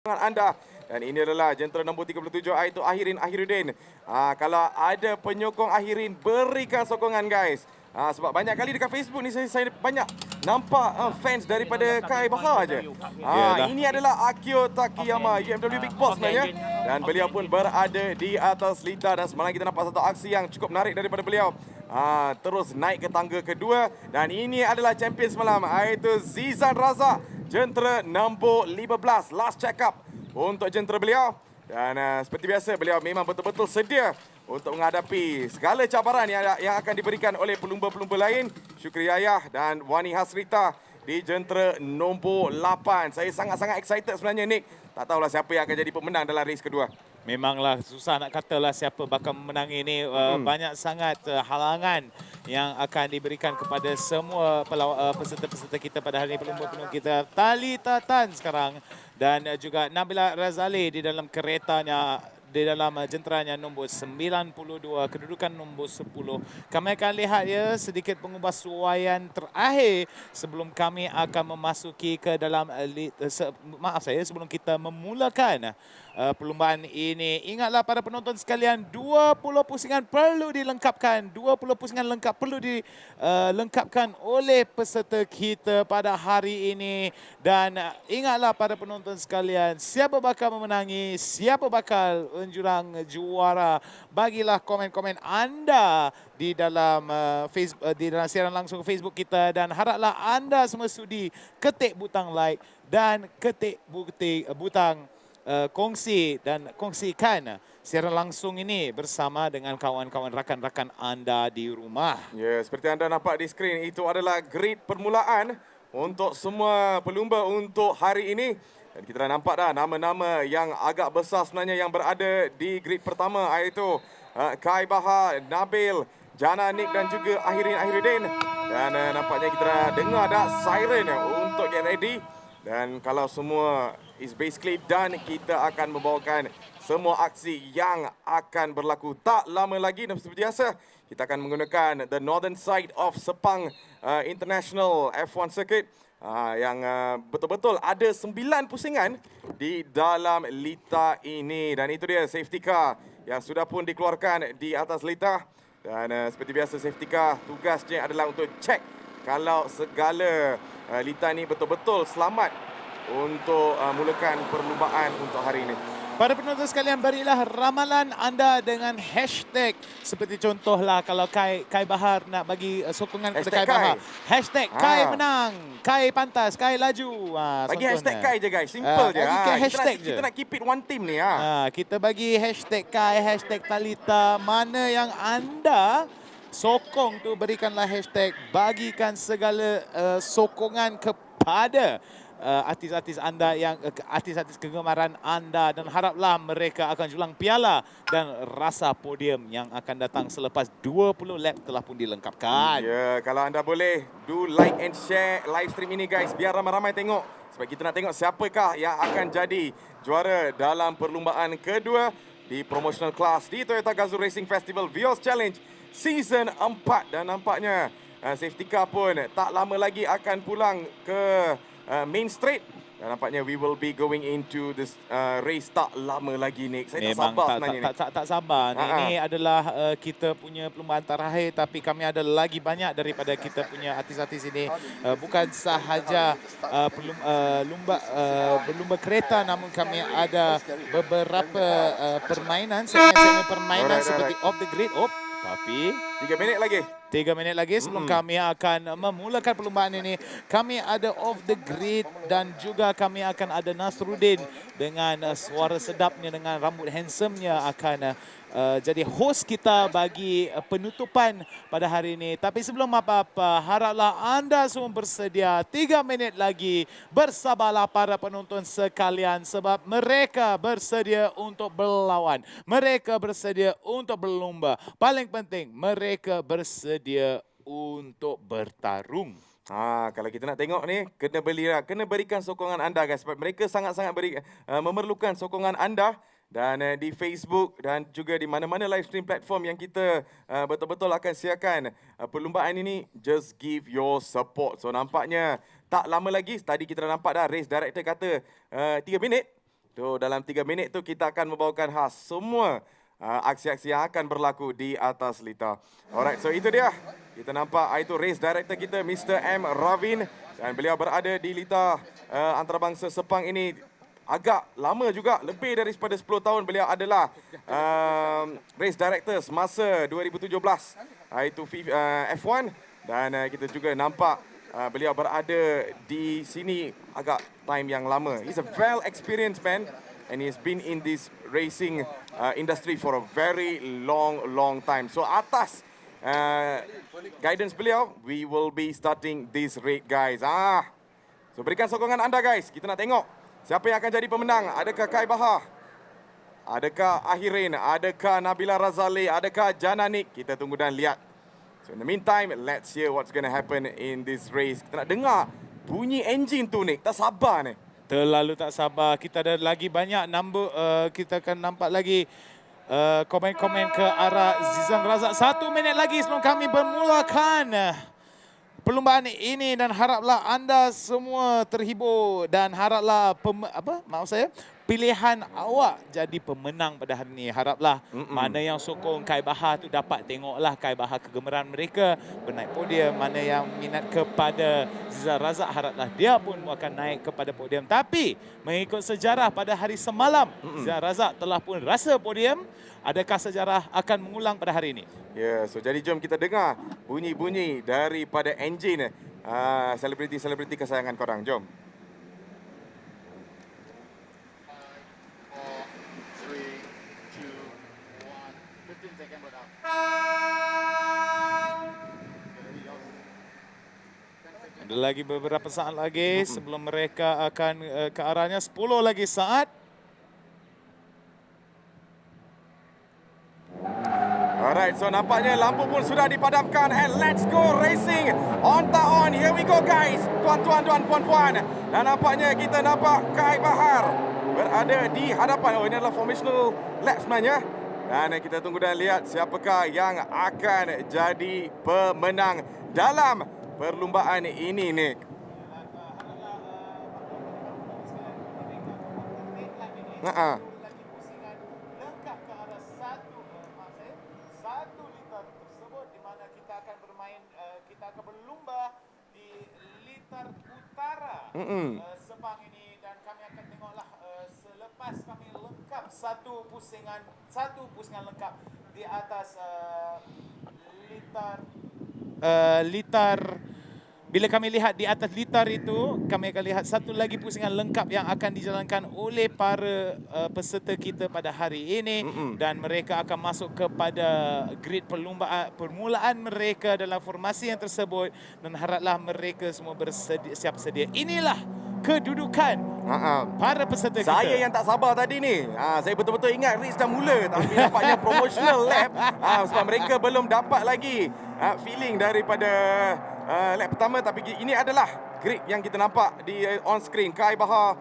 anda. Dan ini adalah jentera nombor 37 iaitu Ahirin Ahiruddin. Kalau ada penyokong Ahirin, berikan sokongan guys. Sebab banyak kali dekat Facebook ni saya banyak nampak fans daripada Kai Bahar je. Ini adalah Akio Takiyama, UMW Big Boss sebenarnya. Dan beliau pun berada di atas lita dan semalam kita nampak satu aksi yang cukup menarik daripada beliau. Terus naik ke tangga kedua dan ini adalah champion semalam iaitu Zizan Razak, jentera nombor 15, last check up untuk jentera beliau. Dan seperti biasa beliau memang betul-betul sedia untuk menghadapi segala cabaran yang akan diberikan oleh pelumba-pelumba lain. Syukri Yayah dan Wani Hasrita di jentera nombor 8. Saya sangat-sangat excited sebenarnya Nick. Tak tahulah siapa yang akan jadi pemenang dalam race kedua. Memanglah susah nak katalah siapa bakal menang ini. Banyak sangat halangan yang akan diberikan kepada semua peserta-peserta kita pada hari ini. Pelumba-pelumba kita Talita Tan sekarang dan juga Nabila Razali di dalam keretanya, di dalam jenteranya nombor 92, kedudukan nombor 10. Kami akan lihat ya sedikit pengubahsuaian terakhir sebelum kami akan memasuki ke dalam sebelum kita memulakan perlumbaan ini. Ingatlah para penonton sekalian, 20 pusingan perlu dilengkapkan. 20 pusingan lengkap perlu dilengkapkan oleh peserta kita pada hari ini. Dan ingatlah para penonton sekalian, siapa bakal memenangi, siapa bakal menjurang juara. Bagilah komen-komen anda di dalam Facebook, di dalam siaran langsung Facebook kita, dan haraplah anda semua sudi ketik butang like dan ketik butang kongsi dan kongsikan siaran langsung ini bersama dengan kawan-kawan rakan-rakan anda di rumah. Ya, seperti anda nampak di skrin, itu adalah grid permulaan untuk semua pelumba untuk hari ini. Dan kita dah nampak dah nama-nama yang agak besar sebenarnya yang berada di grid pertama, iaitu Kai Bahar, Nabil, Jana Nick dan juga Ahiruddin. Dan nampaknya kita dah dengar dah siren untuk get ready. Dan kalau semua is basically done, kita akan membawakan semua aksi yang akan berlaku tak lama lagi. Dan seperti biasa, kita akan menggunakan the northern side of Sepang International F1 Circuit yang betul-betul ada 9 pusingan di dalam lita ini. Dan itu dia safety car yang sudah pun dikeluarkan di atas lita. Dan seperti biasa safety car tugasnya adalah untuk cek kalau segala lita ini betul-betul selamat untuk mulakan perlumbaan untuk hari ini. Para penonton sekalian, berilah ramalan anda dengan hashtag. Seperti contohlah kalau Kai Bahar nak bagi sokongan kepada Kai Bahar. Hashtag Kai menang, Kai pantas, Kai laju. Bagi hashtag Kai je guys, simple je. Hashtag kita nak keep it one team ni. Kita bagi hashtag Kai, hashtag Talita. Mana yang anda sokong tu berikanlah hashtag. Bagikan segala sokongan kepada artis-artis anda yang artis-artis kegemaran anda, dan haraplah mereka akan julang piala dan rasa podium yang akan datang selepas 20 lap telah pun dilengkapkan. Ya, kalau anda boleh do like and share live stream ini guys, biar ramai-ramai tengok, sebab kita nak tengok siapakah yang akan jadi juara dalam perlumbaan kedua di promotional class di Toyota Gazoo Racing Festival Vios Challenge Season 4. Dan nampaknya safety car pun tak lama lagi akan pulang ke main straight. Dan nampaknya we will be going into this race tak lama lagi Nick. Saya Memang tak sabar sebenarnya ni. Tak sabar. Ini adalah kita punya perlumbaan terakhir, tapi kami ada lagi banyak daripada kita punya artis-artis ini. Bukan sahaja berlumba kereta, namun kami ada beberapa permainan, segmen permainan seperti off the grid. Tapi 3 minit lagi. 3 minit lagi sebelum kami akan memulakan perlumbaan ini. Kami ada off the grid dan juga kami akan ada Nasruddin dengan suara sedapnya, dengan rambut handsome-nya akan jadi host kita bagi penutupan pada hari ini. Tapi sebelum apa-apa, haraplah anda semua bersedia. 3 minit lagi. Bersabarlah para penonton sekalian sebab mereka bersedia untuk berlawan. Mereka bersedia untuk berlumba. Paling penting, mereka bersedia untuk bertarung. Kalau kita nak tengok ni, kena berikan sokongan anda guys, sebab mereka sangat-sangat memerlukan sokongan anda. Dan di Facebook dan juga di mana-mana live stream platform yang kita betul-betul akan siarkan perlumbaan ini, just give your support. So nampaknya tak lama lagi, tadi kita dah nampak dah race director kata 3 minit. So, dalam 3 minit tu kita akan membawakan khas semua aksi-aksi yang akan berlaku di atas litar. Alright, so itu dia. Kita nampak itu race director kita, Mr. M. Ravin. Dan beliau berada di litar antarabangsa Sepang ini agak lama juga, lebih daripada 10 tahun beliau adalah race director semasa 2017 itu F1 dan kita juga nampak beliau berada di sini agak time yang lama. He's a well experienced man and he's been in this racing industry for a very long time. So atas guidance beliau, we will be starting this race guys. So berikan sokongan anda guys. Kita nak tengok siapa yang akan jadi pemenang. Adakah Kai Bahar? Adakah Ahirin? Adakah Nabila Razali? Adakah Jananik? Kita tunggu dan lihat. So in the meantime, let's hear what's going to happen in this race. Kita nak dengar bunyi enjin tu, Nick. Tak sabar ni. Terlalu tak sabar. Kita ada lagi banyak number. Kita akan nampak lagi komen-komen ke arah Zizan Razak. 1 minit lagi sebelum kami bermulakan perlumbaan ini dan haraplah anda semua terhibur dan haraplah pilihan awak jadi pemenang pada hari ini. Haraplah mana yang sokong Kai Bahar tu dapat tengoklah Kai Bahar kegemaran mereka bernaik podium. Mana yang minat kepada Zizan Razak, haraplah dia pun akan naik kepada podium. Tapi mengikut sejarah pada hari semalam, Zizan Razak telah pun rasa podium. Adakah sejarah akan mengulang pada hari ini? Ya, so jadi jom kita dengar bunyi-bunyi daripada enjin selebriti-selebriti kesayangan korang. Jom. Ada lagi beberapa saat lagi sebelum mereka akan ke arahnya. 10 lagi saat. Alright, so nampaknya lampu pun sudah dipadamkan and let's go racing. On tak on, here we go guys. Tuan-tuan dan puan-puan. Dan nampaknya kita nampak Kai Bahar berada di hadapan. Oh, ini adalah formational lap sebenarnya. Dan kita tunggu dan lihat siapakah yang akan jadi pemenang dalam perlumbaan ini, Nick. Sepang ini dan kami akan tengoklah selepas kami lengkap satu pusingan lengkap di atas litar. Bila kami lihat di atas litar itu, kami akan lihat satu lagi pusingan lengkap yang akan dijalankan oleh para peserta kita pada hari ini. Dan mereka akan masuk kepada grid permulaan mereka dalam formasi yang tersebut. Dan haraplah mereka semua siap sedia. Inilah kedudukan para peserta kita. Saya yang tak sabar tadi ni. Saya betul-betul ingat race dah mula. Tapi nampaknya promotional lap. Sebab mereka belum dapat lagi feeling daripada lap pertama. Tapi ini adalah grid yang kita nampak di on screen. Kai Bahar,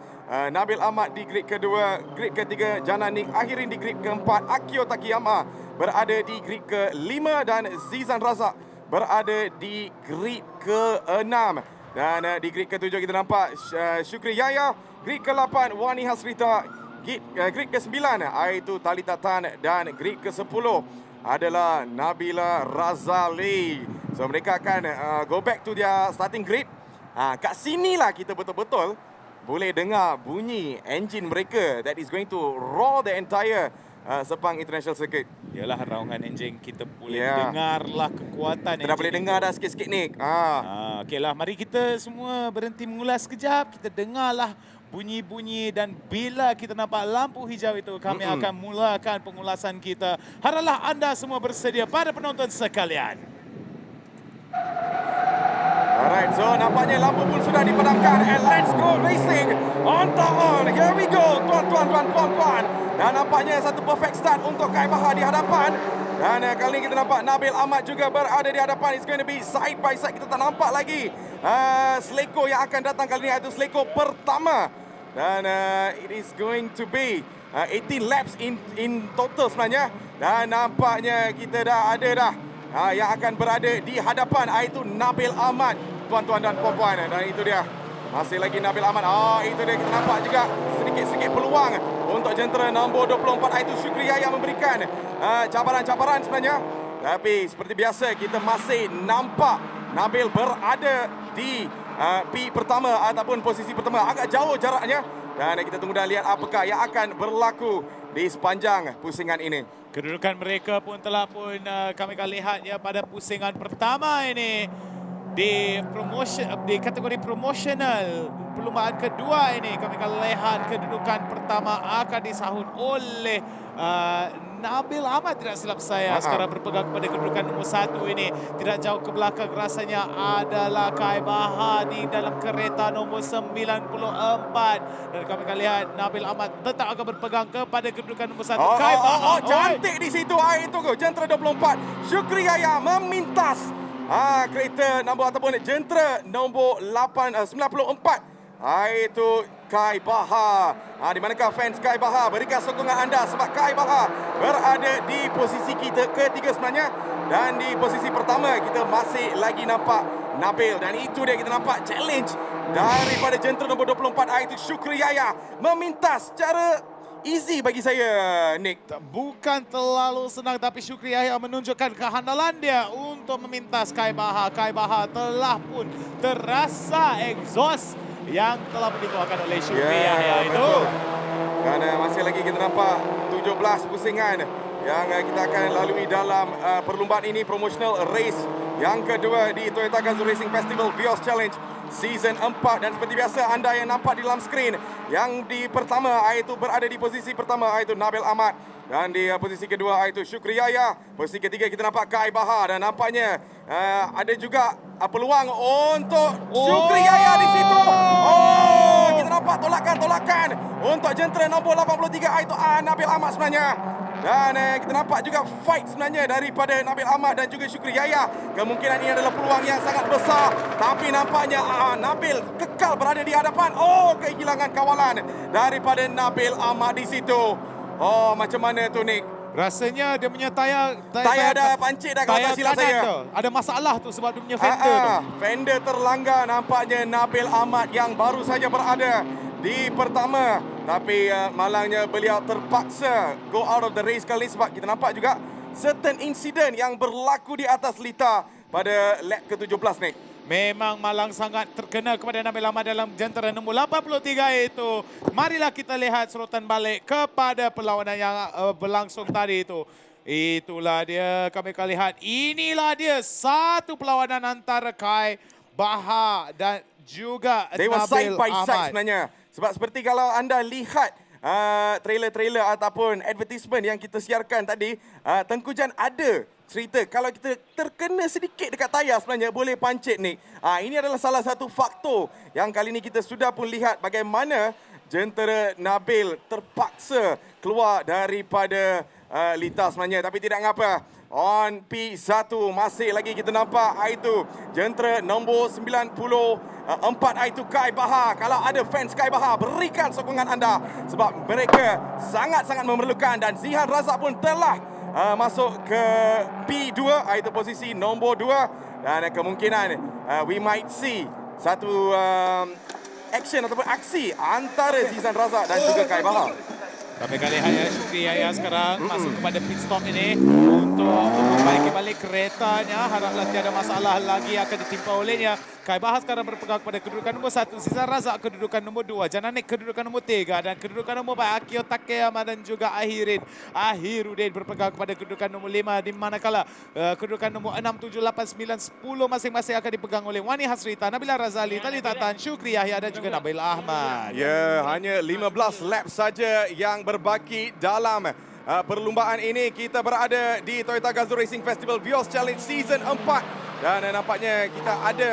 Nabil Ahmad di grid kedua, grid ketiga Jananik, Ahirin di grid keempat, Akio Takiyama berada di grid kelima dan Zizan Razak berada di grid keenam. Dan di grid ke-7 kita nampak Syukri Yaya, grid ke-8 Wani Hasrita, grid ke-9 iaitu Talita Tan dan grid ke-10 adalah Nabila Razali. So mereka akan go back to their starting grid. Kat sinilah kita betul-betul boleh dengar bunyi enjin mereka that is going to roar the entire Sepang International Circuit. Yalah, raungan enjin kita boleh dengarlah kekuatan kita dah boleh dengar dah sikit-sikit ni. Okeylah, mari kita semua berhenti mengulas sekejap. Kita dengarlah bunyi-bunyi dan bila kita nampak lampu hijau itu kami akan mulakan pengulasan kita. Haraplah anda semua bersedia para penonton sekalian. Alright, so nampaknya lampu pun sudah dipadamkan and let's go racing. On tak on, here we go tuan-tuan dan puan-puan. Dan nampaknya satu perfect start untuk Kai Bahar di hadapan. Dan kali ini kita nampak Nabil Ahmad juga berada di hadapan. It's going to be side by side. Kita tak nampak lagi Seleko yang akan datang kali ini, iaitu Seleko pertama. Dan it is going to be 18 laps in total sebenarnya. Dan nampaknya kita dah ada yang akan berada di hadapan, iaitu Nabil Ahmad, tuan-tuan dan puan-puan. Dan itu dia Masih lagi Nabil Ahmad. Itu dia, kita nampak juga sedikit-sedikit peluang untuk jentera nombor 24 itu Syukri Yahya memberikan cabaran-cabaran sebenarnya. Tapi seperti biasa kita masih nampak Nabil berada di P pertama ataupun posisi pertama, agak jauh jaraknya. Dan kita tunggu dan lihat apakah yang akan berlaku di sepanjang pusingan ini. Kedudukan mereka pun telah pun kami akan lihat ya pada pusingan pertama ini. Di kategori promosional perlumbaan kedua ini kami akan lihat kedudukan pertama akan disahut oleh Nabil Ahmad tidak silap saya. Sekarang berpegang kepada kedudukan nombor 1 ini. Tidak jauh ke belakang rasanya adalah Kai Baha di dalam kereta nombor 94. Dan kami akan lihat Nabil Ahmad tetap akan berpegang kepada kedudukan nombor 1. Kai Baha. Cantik di situ. Itu jentera 24. Syukri Yahya memintas kereta nombor ataupun jentera nombor 94. Itu Kai Baha. Di manakah fans Kai Baha? Berikan sokongan anda sebab Kai Baha berada di posisi kita ketiga sebenarnya. Dan di posisi pertama kita masih lagi nampak Nabil. Dan itu dia, kita nampak challenge daripada jentera nombor 24 itu Syukri Yahya memintas secara easy bagi saya, Nick. Bukan terlalu senang tapi Syukri Yahya menunjukkan kehandalan dia untuk memintas Kai Baha. Kai Baha telah pun terasa exhaust yang telah dikeluarkan oleh Syukri Yahya itu. Kerana masih lagi kita nampak 17 pusingan yang kita akan lalui dalam perlumbaan ini, promotional race yang kedua di Toyota Gazoo Racing Festival Vios Challenge Season 4. Dan seperti biasa anda yang nampak di dalam skrin, yang di pertama itu berada di posisi pertama itu Nabil Ahmad. Dan di posisi kedua itu Syukri Yahya. Posisi ketiga kita nampak Kai Baha. Dan nampaknya ada juga peluang untuk Syukri Yahya di situ. Kita nampak tolakan untuk jentera nombor 83 itu Nabil Ahmad sebenarnya. Dan kita nampak juga fight sebenarnya daripada Nabil Ahmad dan juga Syukri Yahya. Kemungkinan ini adalah peluang yang sangat besar. Tapi nampaknya Nabil kekal berada di hadapan. Kehilangan kawalan daripada Nabil Ahmad di situ. Macam mana tu, Nick? Rasanya dia punya tayar dah pancit dah kalau tak silap saya. tu. Ada masalah tu sebab dia punya fender tu. Fender terlanggar, nampaknya Nabil Ahmad yang baru saja berada di pertama. Tapi malangnya beliau terpaksa go out of the race kali sebab kita nampak juga certain incident yang berlaku di atas lita pada lap ke-17, Nick. Memang malang sangat terkena kepada Nabil Ahmad dalam jentera nombor 83 itu. Marilah kita lihat sorotan balik kepada perlawanan yang berlangsung tadi itu. Itulah dia, kami akan lihat. Inilah dia satu perlawanan antara Kai Baha dan juga They were side Nabil by side Ahmad. sebenarnya. Sebab seperti kalau anda lihat trailer-trailer ataupun advertisement yang kita siarkan tadi, Tengku Jan ada cerita kalau kita terkena sedikit dekat tayar sebenarnya boleh pancit, Nick. Ini adalah salah satu faktor yang kali ini kita sudah pun lihat bagaimana jentera Nabil terpaksa keluar daripada lita sebenarnya. Tapi tidak mengapa. On P1 masih lagi kita nampak itu jentera nombor 94 itu Kai Baha. Kalau ada fans Kai Baha, berikan sokongan anda sebab mereka sangat-sangat memerlukan. Dan Zihan Razak pun telah masuk ke P2 itu posisi nombor 2. Dan kemungkinan we might see satu action ataupun aksi antara Zihan Razak dan juga Kai Baha. Kami akan lihat ya Syukri Yahya sekarang masuk kepada pit stop ini untuk memperbaiki balik keretanya. Haraplah tiada masalah lagi akan ditimpa olehnya. Kai Baha sekarang berpegang kepada kedudukan nombor 1. Zihan Razak kedudukan nombor 2. Jananik kedudukan nombor 3. Dan kedudukan nombor 4 Akio Takeyama dan juga Ahirudin berpegang kepada kedudukan nombor 5. Di manakala kedudukan nombor 6, 7, 8, 9, 10 masing-masing akan dipegang oleh Wani Hasrita, Nabila Razali, Talita Tan, Syukri Yahya dan juga Nabil Ahmad. Ya, hanya 15 lap saja yang berbaki dalam perlumbaan ini. Kita berada di Toyota Gazoo Racing Festival Vios Challenge Season 4. Dan nampaknya kita ada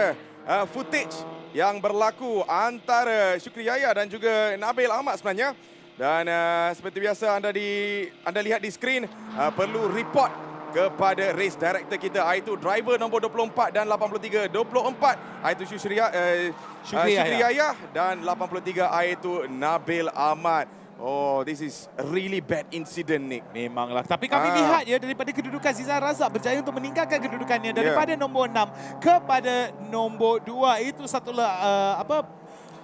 footage yang berlaku antara Syukri Yahya dan juga Nabil Ahmad sebenarnya. Dan seperti biasa anda lihat di skrin, perlu report kepada race director kita, iaitu driver nombor 24 dan 83. 24 iaitu Syukri Yahya dan 83 iaitu Nabil Ahmad. This is a really bad incident, Nick. Memanglah. Tapi kami lihat ya daripada kedudukan Zihan Razak berjaya untuk meningkatkan kedudukannya daripada nombor 6 kepada nombor 2. Itu satulah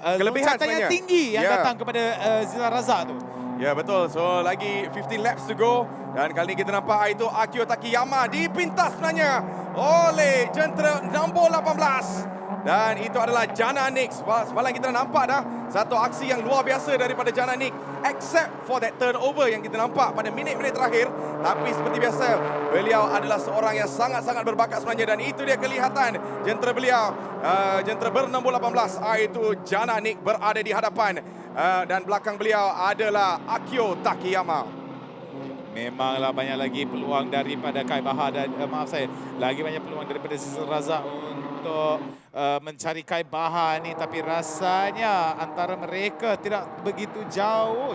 kelebihan loncatan yang sebenarnya. tinggi yang Ya. datang kepada Zizan Razak tu. Ya betul. So lagi 15 laps to go dan kali ini kita nampak itu Akio Takiyama dipintas sebenarnya oleh jentera nombor 18. Dan itu adalah Jana Nick. Semalam kita nampak dah satu aksi yang luar biasa daripada Jana Nick. Except for that turnover yang kita nampak pada minit-minit terakhir. Tapi seperti biasa, beliau adalah seorang yang sangat-sangat berbakat sebenarnya. Dan itu dia kelihatan jentera beliau. Jentera bernombor 18, iaitu Jana Nick berada di hadapan. Dan belakang beliau adalah Akio Takiyama. Memanglah banyak lagi peluang daripada Kai Bahar dan lagi banyak peluang daripada Zizan Razak untuk mencari Kai Bahar ni, tapi rasanya antara mereka tidak begitu jauh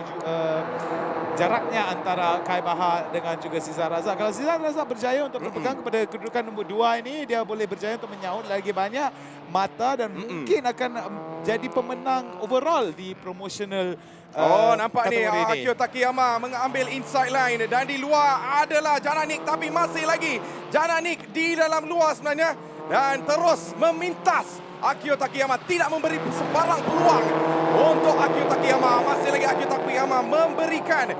jaraknya antara Kai Bahar dengan juga Zizan Razak. Kalau Zizan Razak berjaya untuk berpegang kepada kedudukan nombor 2 ini, dia boleh berjaya untuk menyaut lagi banyak mata dan mungkin akan jadi pemenang overall di promotional. Nampak ni Akio Takiyama mengambil inside line dan di luar adalah Jana Nick, tapi masih lagi Jana Nick di dalam luar sebenarnya dan terus memintas Akio Takiyama, tidak memberi sebarang peluang untuk Akio Takiyama. Masih lagi Akio Takiyama memberikan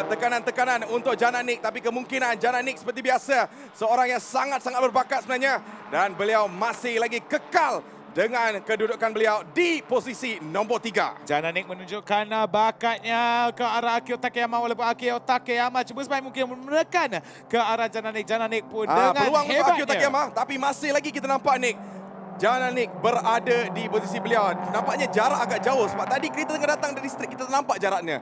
tekanan-tekanan untuk Jana Nick, tapi kemungkinan Jana Nick seperti biasa seorang yang sangat-sangat berbakat sebenarnya dan beliau masih lagi kekal dengan kedudukan beliau di posisi nombor 3. Jana Nick menunjukkan bakatnya ke arah Akio Takiyama, walaupun Akio Takiyama cuba sebaik mungkin menekan ke arah Jana Nick. Jana Nick pun dengan peluang untuk Akio hebatnya. Takiyama, tapi masih lagi kita nampak Nick. Jana Nick berada di posisi beliau. Nampaknya jarak agak jauh sebab tadi kita tengah datang dari street, kita nampak jaraknya.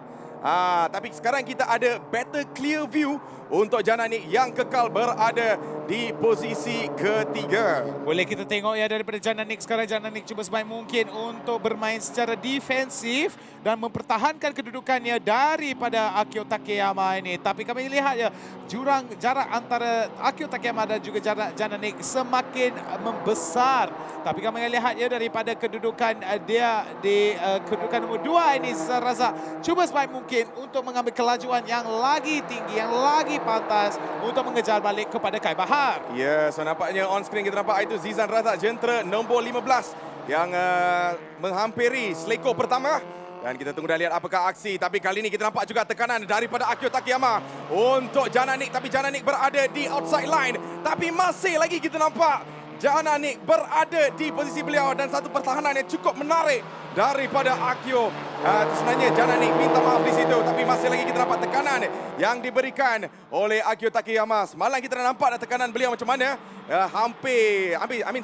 Tapi sekarang kita ada better clear view untuk Jana Nick yang kekal berada di posisi ketiga. Boleh kita tengok ya daripada Jana Nick sekarang. Jana Nick cuba sebaik mungkin untuk bermain secara defensif dan mempertahankan kedudukannya daripada Akio Takiyama ini. Tapi kami lihat ya, jurang jarak antara Akio Takiyama dan juga jarak Jana Nick semakin membesar. Tapi kami lihat ya daripada kedudukan dia di kedudukan nombor 2 ini, Zizan Razak cuba sebaik mungkin untuk mengambil kelajuan yang lagi tinggi, yang lagi pantas untuk mengejar balik kepada Kai Bahar. Ya, so nampaknya on screen kita nampak itu Zizan Razak, jentera nombor 15 yang menghampiri selekor pertama. Dan kita tunggu dan lihat apakah aksi. Tapi kali ini kita nampak juga tekanan daripada Akio Takiyama untuk Jana Nick. Tapi Jana Nick berada di outside line. Tapi masih lagi kita nampak Jana Nick berada di posisi beliau dan satu pertahanan yang cukup menarik daripada Akio. Sebenarnya Jana Nick minta maaf di situ, tapi masih lagi kita nampak tekanan yang diberikan oleh Akio Takiyama. Semalam kita dah nampak tekanan beliau macam mana.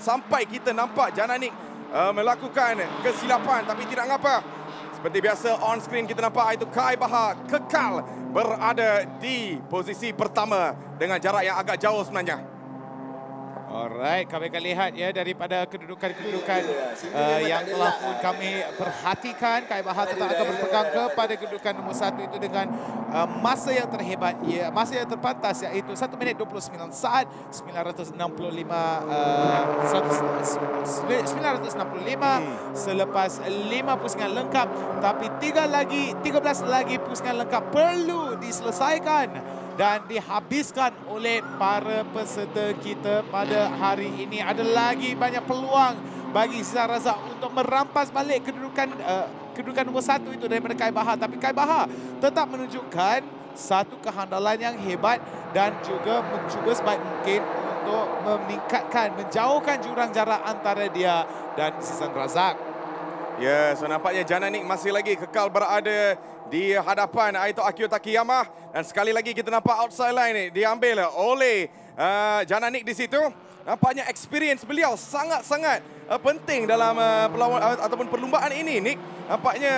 Sampai kita nampak Jana Nick melakukan kesilapan, tapi tidak mengapa. Seperti biasa on screen kita nampak itu Kai Bahar kekal berada di posisi pertama dengan jarak yang agak jauh sebenarnya. Alright, kami akan lihat ya daripada kedudukan-kedudukan yang telah pun kami perhatikan. Kai Bahar tetap akan berpegang kepada kedudukan nombor 1 itu dengan masa yang terhebat, ya, masa yang terpantas, iaitu 1 minit 29 saat 965 selepas 5 pusingan lengkap, tapi 13 lagi pusingan lengkap perlu diselesaikan dan dihabiskan oleh para peserta kita pada hari ini. Ada lagi banyak peluang bagi Zizan Razak untuk merampas balik kedudukan nombor 1 itu daripada Kai Bahar. Tapi Kai Bahar tetap menunjukkan satu kehandalan yang hebat dan juga mencuba sebaik mungkin untuk menjauhkan jurang jarak antara dia dan Zizan Razak. Ya, so nampaknya Jana Nick masih lagi kekal berada di hadapan itu Akio Takiyama. Dan sekali lagi kita nampak outside line diambil oleh Jana Nick di situ. Nampaknya experience beliau sangat-sangat penting dalam ataupun perlumbaan ini, Nick. Nampaknya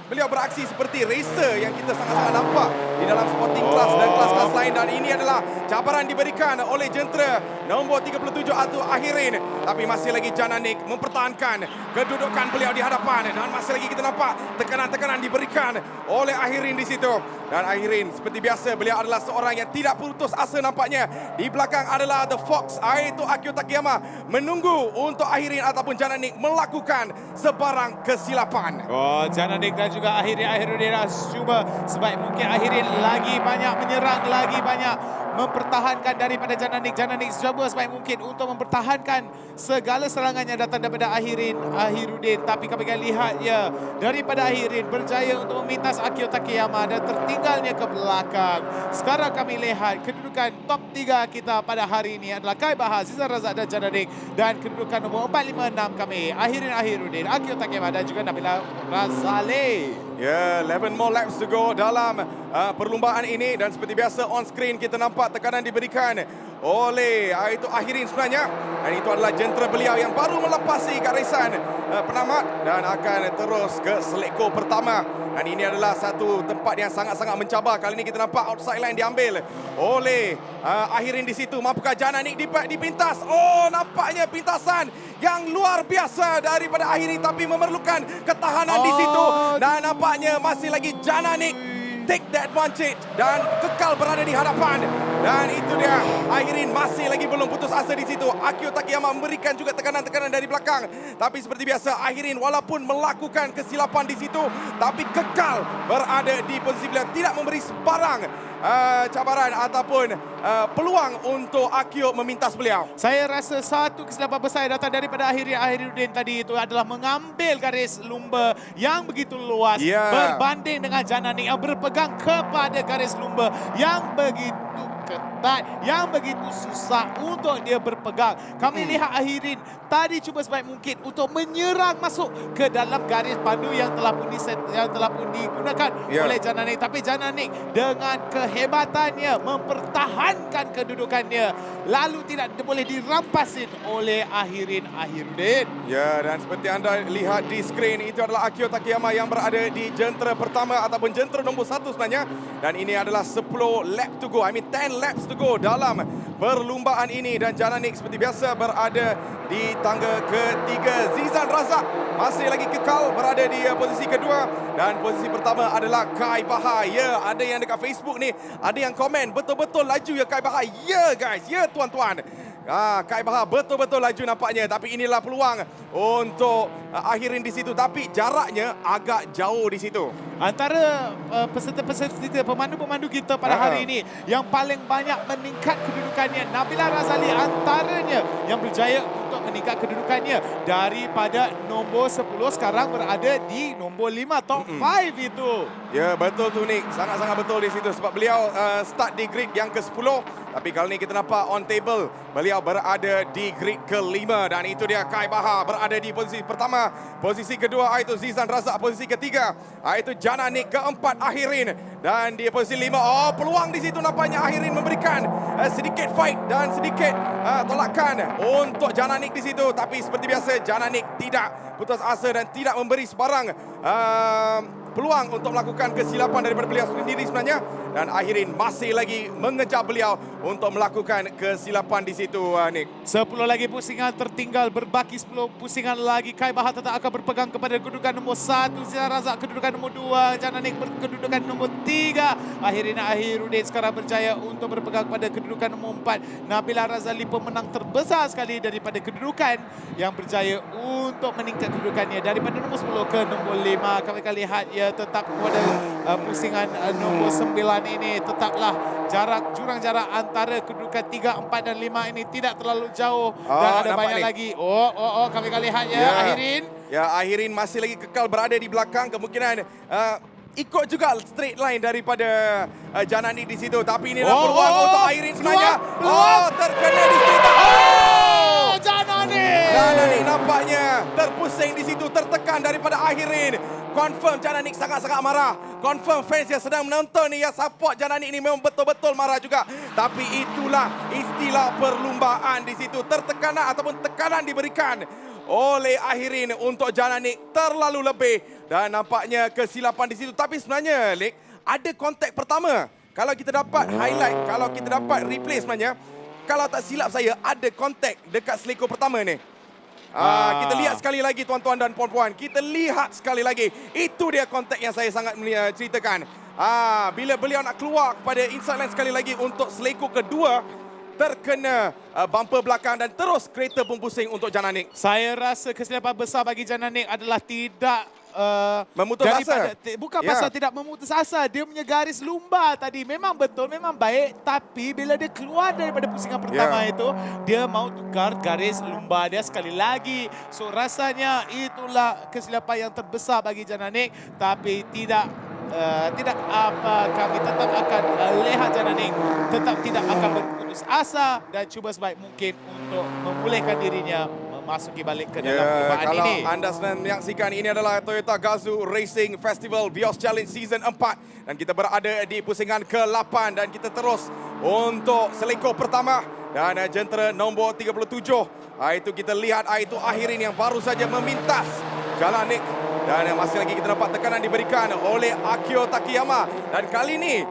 beliau beraksi seperti racer yang kita sangat-sangat nampak di dalam sporting class dan kelas-kelas lain. Dan ini adalah cabaran diberikan oleh jentera nombor 37 atau Ahirin. Tapi masih lagi Jana Nick mempertahankan kedudukan beliau di hadapan. Dan masih lagi kita nampak tekanan-tekanan diberikan oleh Ahirin di situ. Dan Ahirin seperti biasa beliau adalah seorang yang tidak putus asa nampaknya. Di belakang adalah The Fox, iaitu Akio Takiyama, menunggu untuk Ahirin ataupun Jana Nick melakukan sebarang kesilapan. perlawanan. Oh, Jananik dan juga Ahirudin cuba sebaik mungkin Ahirin lagi banyak menyerang, lagi banyak mempertahankan daripada Jananik. Jananik cuba sebaik mungkin untuk mempertahankan segala serangannya datang daripada Ahirudin. Tapi kami akan lihat ya, daripada Ahirin berjaya untuk memintas Akio Takeyama dan tertinggalnya ke belakang. Sekarang kami lihat kedudukan top 3 kita pada hari ini adalah Kai Bahar, Zizan Razak dan Jananik. Dan kedudukan nombor 4, 5, 6 kami Ahirudin, Akio Takeyama dan juga Nabila Razali. Ya, 11 more laps to go dalam perlumbaan ini dan seperti biasa on screen kita nampak tekanan diberikan oleh itu Ahirin sebenarnya, dan itu adalah jentera beliau yang baru melepasi garisan penamat dan akan terus ke seleko pertama. Dan ini adalah satu tempat yang sangat-sangat mencabar. Kali ini kita nampak outside line diambil oleh Ahirin di situ. Mampukah Jananik dipintas? Oh, nampaknya pintasan yang luar biasa daripada Ahirin tapi memerlukan ketahanan di situ. Dan nampaknya masih lagi Jananik take the advantage dan kekal berada di hadapan. Dan itu dia, Ahirin masih lagi belum putus asa di situ. Akio Takeyama memberikan juga tekanan-tekanan dari belakang. Tapi seperti biasa, Ahirin walaupun melakukan kesilapan di situ, tapi kekal berada di posisi beliau, tidak memberi sebarang cabaran ataupun peluang untuk Akio memintas beliau. Saya rasa satu kesilapan besar yang datang daripada Ahirudin tadi itu adalah mengambil garis lumba yang begitu luas berbanding dengan Jananik yang berpegang kepada garis lumba yang begitu ketat, yang begitu susah untuk dia berpegang. Kami lihat Ahirin tadi cuba sebaik mungkin untuk menyerang masuk ke dalam garis pandu yang telah pun digunakan oleh Jananik. Tapi Jananik dengan kehebatannya mempertahankan kedudukannya, lalu tidak boleh dirampasin oleh Ahirudin. Ya, dan seperti anda lihat di skrin, itu adalah Akio Takeyama yang berada di jentera pertama ataupun jentera nombor 1 sebenarnya. Dan ini adalah 10 lap to go, 10 laps to go dalam perlumbaan ini. Dan Jananik seperti biasa berada di tangga ketiga. Zizan Razak masih lagi kekal berada di posisi kedua. Dan posisi pertama adalah Kai Bahar. Ya, ada yang dekat Facebook ni, ada yang komen, betul-betul laju ya Kai Bahar. Ya guys, ya tuan-tuan. Kai Bahar betul-betul laju nampaknya. Tapi inilah peluang untuk Ahirin di situ. Tapi jaraknya agak jauh di situ. Antara peserta-peserta kita, pemandu-pemandu kita pada hari ini yang paling banyak meningkat kedudukannya, Nabila Razali antaranya yang berjaya untuk meningkat kedudukannya daripada nombor 10 sekarang berada di nombor 5 top 5 itu. Ya, betul tu Nick. Sangat-sangat betul di situ sebab beliau start di grid yang ke-10. Tapi kali ini kita nampak on table beliau berada di grid ke-5. Dan itu dia Kai Bahar berada di posisi pertama. Posisi kedua itu Zizan Razak. Posisi ketiga itu Jananik. Keempat Ahirin. Dan di posisi 5. Oh, peluang di situ nampaknya Ahirin memberikan sedikit fight dan sedikit tolakan untuk Jananik di situ. Tapi seperti biasa Jananik tidak putus asa dan tidak memberi sebarang peluang untuk melakukan kesilapan daripada beliau sendiri sebenarnya. Dan Ahirin masih lagi mengejar beliau untuk melakukan kesilapan di situ, Nick. 10 lagi pusingan tertinggal, berbaki 10 pusingan lagi. Kai Bahar tetap akan berpegang kepada kedudukan nombor 1. Zizan Razak kedudukan nombor 2. Jananik kedudukan nombor 3. Ahirudin sekarang berjaya untuk berpegang kepada kedudukan nombor 4. Nabila Razali pemenang terbesar sekali daripada kedudukan yang berjaya untuk meningkat kedudukannya daripada nombor 10 ke nombor 5. Kami akan lihat ya, tetap pada pusingan nombor 9 ini tetaplah jurang jarak antara kedudukan 3, 4 dan 5 ini tidak terlalu jauh dan ada banyak lagi. Kami akan lihat ya, Ahirin. Ya, Ahirin masih lagi kekal berada di belakang, kemungkinan ikut juga straight line daripada Jananik di situ. Tapi inilah peluang untuk Ahirin sebenarnya. Terkena di situ. Jananik nampaknya terpusing di situ, tertekan daripada Ahirin. Confirm Jananik sangat-sangat marah. Confirm fans yang sedang menonton ni, yang support Jananik ni memang betul-betul marah juga. Tapi itulah istilah perlumbaan di situ. Tertekanan ataupun tekanan diberikan oleh Ahirin untuk Jananik terlalu lebih. Dan nampaknya kesilapan di situ. Tapi sebenarnya, Lik, ada kontak pertama. Kalau kita dapat highlight, kalau kita dapat replay sebenarnya, kalau tak silap saya, ada kontak dekat seleko pertama ni. Kita lihat sekali lagi tuan-tuan dan puan-puan. Kita lihat sekali lagi. Itu dia kontak yang saya sangat ceritakan. Bila beliau nak keluar kepada inside line sekali lagi untuk seleko kedua, terkena bumper belakang dan terus kereta pun pusing untuk Jananik. Saya rasa kesilapan besar bagi Jananik adalah tidak Memutus asa. Bukan Ya. pasal tidak memutus asa. Dia punya garis lumba tadi memang betul, memang baik. Tapi bila dia keluar daripada pusingan pertama itu, dia mau tukar garis lumba dia sekali lagi. So rasanya itulah kesilapan yang terbesar bagi Jananik. Tapi tidak kami tetap akan lihat Jananik tetap tidak akan berputus asa dan cuba sebaik mungkin untuk memulihkan dirinya memasuki balik ke dalam perlombaan kalau ini. anda sedang menyaksikan, ini adalah Toyota Gazoo Racing Festival Vios Challenge Season 4 dan kita berada di pusingan ke-8 dan kita terus untuk seleko pertama dan jentera nombor 37. Itu kita lihat itu akhirin yang baru saja memintas Jananik. Dan masih lagi kita dapat tekanan diberikan oleh Akio Takayama. Dan kali ini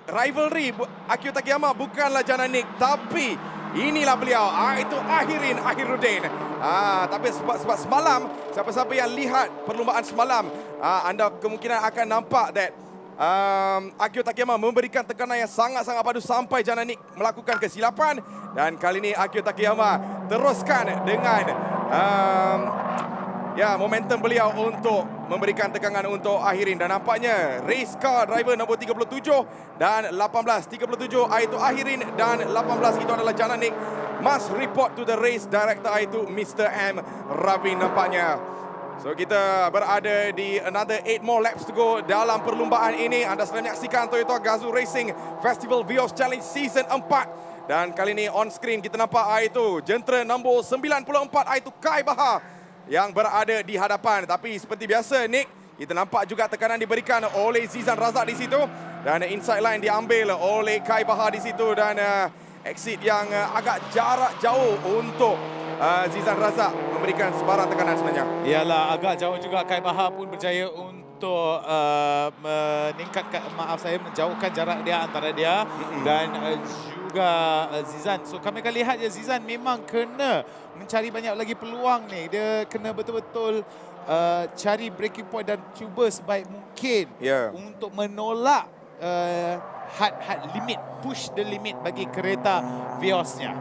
rivalry Akio Takayama bukanlah Jananik, tapi inilah beliau. Itu Akhirudin. Tapi sebab semalam, siapa-siapa yang lihat perlumbaan semalam, anda kemungkinan akan nampak that Akio Takayama memberikan tekanan yang sangat-sangat padu sampai Jananik melakukan kesilapan. Dan kali ini Akio Takayama teruskan dengan momentum beliau untuk memberikan tekanan untuk akhirin. Dan nampaknya race car driver nombor 37 dan 18. 37 itu akhirin dan 18 itu adalah Jananik. Must report to the race director itu Mr. M. Ravin nampaknya. So kita berada di another 8 more laps to go dalam perlumbaan ini. Anda sedang menyaksikan Toyota Gazoo Racing Festival Vios Challenge Season 4. Dan kali ini on screen kita nampak itu jentera nombor 94 itu Kai Bahar yang berada di hadapan. Tapi seperti biasa Nick, kita nampak juga tekanan diberikan oleh Zizan Razak di situ dan inside line diambil oleh Kai Bahar di situ dan exit yang agak jarak jauh untuk Zizan Razak memberikan sebarang tekanan sebenarnya. Ialah agak jauh juga. Kai Bahar pun berjaya untuk menjauhkan jarak dia antara dia dan juga Zizan. So kami akan lihat Zizan memang kena mencari banyak lagi peluang ni. Dia kena betul-betul cari breaking point dan cuba sebaik mungkin untuk menolak had limit, push the limit bagi kereta Viosnya.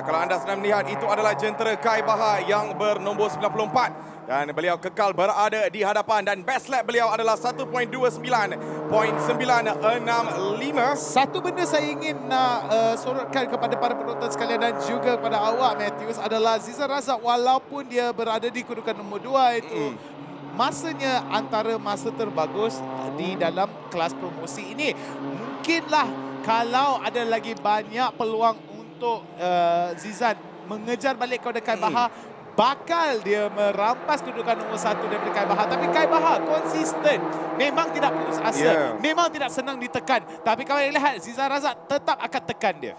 Kalau anda sedang melihat, itu adalah jentera Kai Bahar yang bernombor 94 dan beliau kekal berada di hadapan dan best lap beliau adalah 1.29.965. Satu benda saya ingin nak sorotkan kepada para penonton sekalian dan juga kepada awak Matthews adalah Zizan Razak walaupun dia berada di kedudukan nombor 2 itu masanya antara masa terbagus di dalam kelas promosi ini. Mungkinlah kalau ada lagi banyak peluang untuk Zizan mengejar balik kepada Kai Bahar, bakal dia merampas kedudukan nombor 1 daripada Kai Bahar. Tapi Kai Bahar konsisten. Memang tidak putus asa. Memang tidak senang ditekan. Tapi kalau lihat, Zizan Razak tetap akan tekan dia.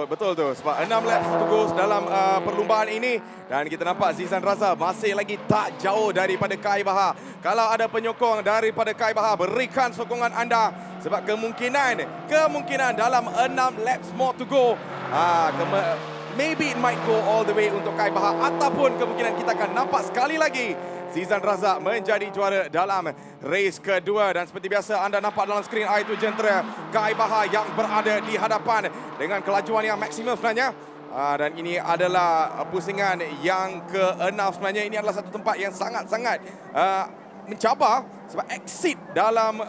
Betul tu. Sebab 6 laps to go dalam perlumbaan ini. Dan kita nampak Zizan Razak masih lagi tak jauh daripada Kai Bahar. Kalau ada penyokong daripada Kai Bahar, berikan sokongan anda. Sebab kemungkinan dalam 6 laps more to go, maybe it might go all the way untuk Kai Bahar, ataupun kemungkinan kita akan nampak sekali lagi Zizan Razak menjadi juara dalam race kedua. Dan seperti biasa anda nampak dalam skrin itu jentera Kai Bahar yang berada di hadapan dengan kelajuan yang maksimum sebenarnya. Dan ini adalah pusingan yang ke-6 sebenarnya. Ini adalah satu tempat yang sangat-sangat mencabar sebab exit dalam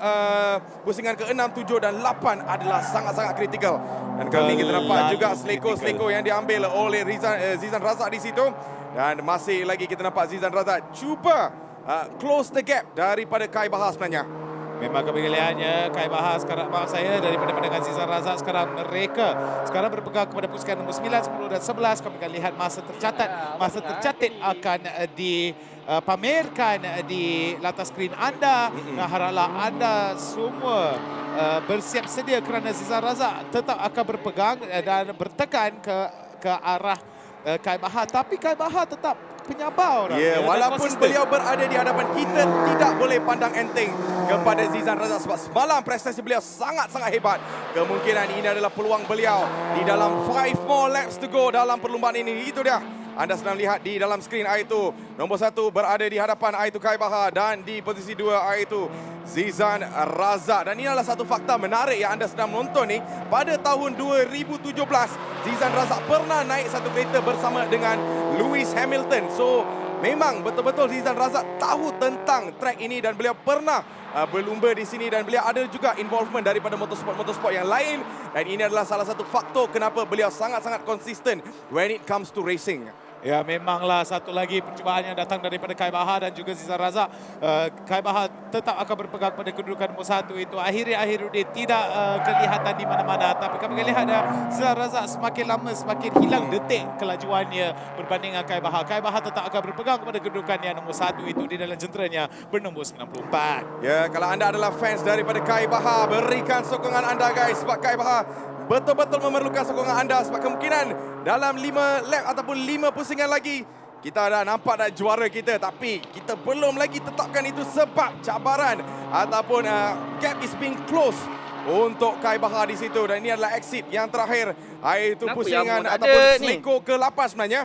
pusingan ke-6, 7 dan 8 adalah sangat-sangat kritikal. Dan kali ini kita nampak juga seleko-seleko yang diambil oleh Zizan Razak di situ. Dan masih lagi kita nampak Zizan Razak cuba close the gap daripada Kai Bahar sebenarnya. Memang kebegaliannya Kai Bahar sekarang, maaf saya, daripada pandangan Zizan Razak sekarang mereka sekarang berpegang kepada pusingan nombor 9, 10 dan 11. Kami akan lihat masa tercatat akan dipamerkan di latas skrin anda. Haraplah anda semua bersiap sedia kerana Zizan Razak tetap akan berpegang dan bertekan ke arah Kai Bahar. Tapi Kai Bahar tetap penyabar orang. Walaupun beliau berada di hadapan, kita tidak boleh pandang enteng kepada Zizan Razak sebab semalam prestasi beliau sangat-sangat hebat. Kemungkinan ini adalah peluang beliau di dalam 5 more laps to go dalam perlumbaan ini. Itu dia. Anda sedang lihat di dalam skrin itu nombor 1 berada di hadapan itu Kai Bahar dan di posisi 2 itu Zizan Razak. Dan ini adalah satu fakta menarik yang anda sedang menonton ni. Pada tahun 2017 Zizan Razak pernah naik satu kereta bersama dengan Lewis Hamilton. So Memang betul-betul Zizan Razak tahu tentang track ini dan beliau pernah berlumba di sini dan beliau ada juga involvement daripada motorsport yang lain dan ini adalah salah satu faktor kenapa beliau sangat-sangat konsisten when it comes to racing. Ya, memanglah satu lagi percubaan yang datang daripada Kai Bahar dan juga Zizan Razak. Kai Bahar tetap akan berpegang pada kedudukan nombor 1 itu. Akhirnya Ahiruddin tidak kelihatan di mana-mana. Tapi kami lihat Zizan Razak semakin lama semakin hilang detik kelajuannya berbanding dengan Kai Bahar. Kai Bahar tetap akan berpegang kepada kedudukannya nombor 1 itu di dalam jenteranya bernombor 94. Ya, kalau anda adalah fans daripada Kai Bahar, berikan sokongan anda guys sebab Kai Bahar betul-betul memerlukan sokongan anda sebab kemungkinan dalam 5 lap ataupun 5 pusingan lagi kita dah nampak dah juara kita tapi kita belum lagi tetapkan itu sebab cabaran ataupun gap is being closed untuk Kai Bahar di situ dan ini adalah exit yang terakhir iaitu pusingan ataupun seleko ke-8 sebenarnya.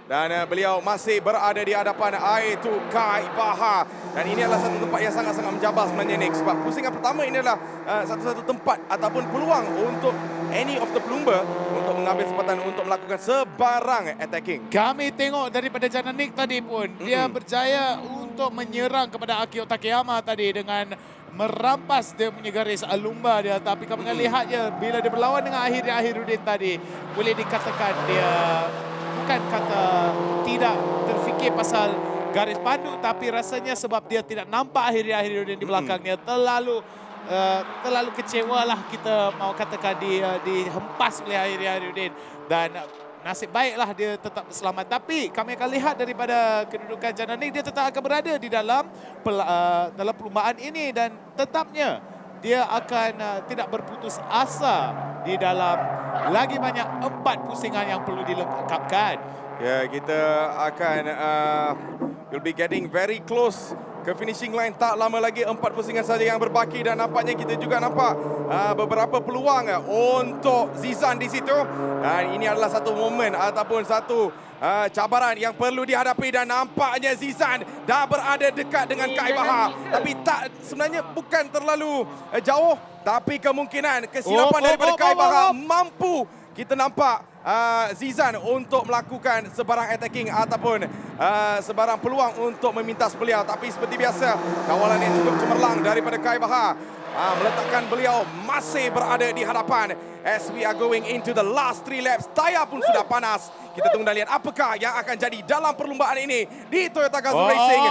Dan beliau masih berada di hadapan iaitu Kai Bahar. Dan ini adalah satu tempat yang sangat-sangat mencabar sebenarnya Nick. Sebab pusingan pertama ini adalah satu-satu tempat ataupun peluang untuk any of the pelumba untuk mengambil kesempatan untuk melakukan sebarang attacking. Kami tengok daripada Jana Nick tadi pun, dia berjaya untuk menyerang kepada Akio Takeyama tadi dengan merampas dia punya garis lumba dia. Tapi kami lihat je bila dia berlawan dengan Ahiruddin tadi, boleh dikatakan dia bukan kata tidak terfikir pasal garis pandu tapi rasanya sebab dia tidak nampak Ahiruddin di belakangnya terlalu kecewalah kita mau katakan dia dihempas oleh Ahiruddin dan nasib baiklah dia tetap selamat. Tapi kami akan lihat daripada kedudukan Jana Nick dia tetap akan berada di dalam perlumbaan ini dan tetapnya dia akan tidak berputus asa di dalam lagi banyak 4 pusingan yang perlu dilengkapkan. Ya, kita akan will be getting very close ke finishing line. Tak lama lagi 4 pusingan saja yang berbaki dan nampaknya kita juga nampak beberapa peluang untuk Zizan di situ. Dan ini adalah satu momen ataupun satu cabaran yang perlu dihadapi dan nampaknya Zizan dah berada dekat dengan Kai Bahar. Tapi tak sebenarnya bukan terlalu jauh tapi kemungkinan kesilapan daripada Kai Bahar mampu kita nampak Zizan untuk melakukan sebarang attacking ataupun sebarang peluang untuk memintas beliau. Tapi seperti biasa kawalan yang cukup cemerlang daripada Kai Bahar meletakkan beliau masih berada di hadapan as we are going into the last 3 laps. Tayar pun sudah panas. Kita tunggu dan lihat apakah yang akan jadi dalam perlumbaan ini di Toyota Gazoo Racing.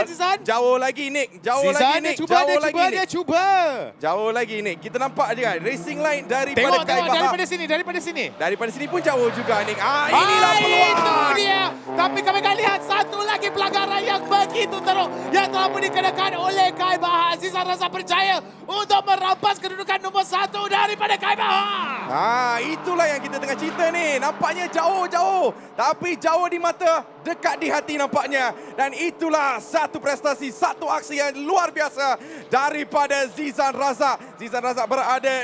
Zizan. Jauh lagi Nick. Jauh lagi Nick. Dia cuba. Jauh lagi Nick. Kita nampak dia racing line daripada Kai Bahar. Daripada sini. Daripada sini pun jauh juga Nick. Inilah peluang. Itu dia. Tapi kami akan lihat satu lagi pelanggaran yang begitu teruk yang telah pun dikenakan oleh Kai Bahar. Zizan Razak berjaya untuk merampas kedudukan nombor 1 daripada Kai Bahar. Itulah yang kita tengah cerita ni. Nampaknya jauh-jauh. Tapi jauh di mata, dekat di hati nampaknya. Dan itulah satu prestasi, satu aksi yang luar biasa daripada Zizan Razak. Zizan Razak berada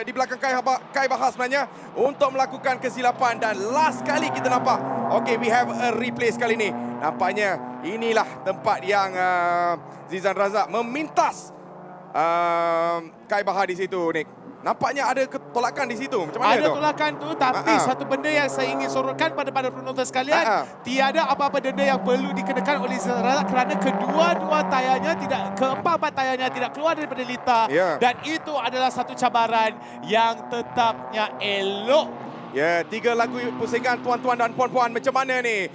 di belakang Kai Bahar sebenarnya untuk melakukan kesilapan. Dan last kali kita nampak, okay, we have a replay sekali ni. Nampaknya inilah tempat yang Zizan Razak memintas Kai Bahar di situ, Nick. Nampaknya ada ketolakan di situ. Macam mana tu? Ada tolakan tu, tapi satu benda yang saya ingin sorotkan pada penonton sekalian, tiada apa-apa denda yang perlu dikenakan oleh Zizan Razak kerana kedua-dua tayarnya keempat-empat tayarnya tidak keluar daripada litar. Dan itu adalah satu cabaran yang tetapnya elok. Ya, 3 lagu pusingan tuan-tuan dan puan-puan. Macam mana ni?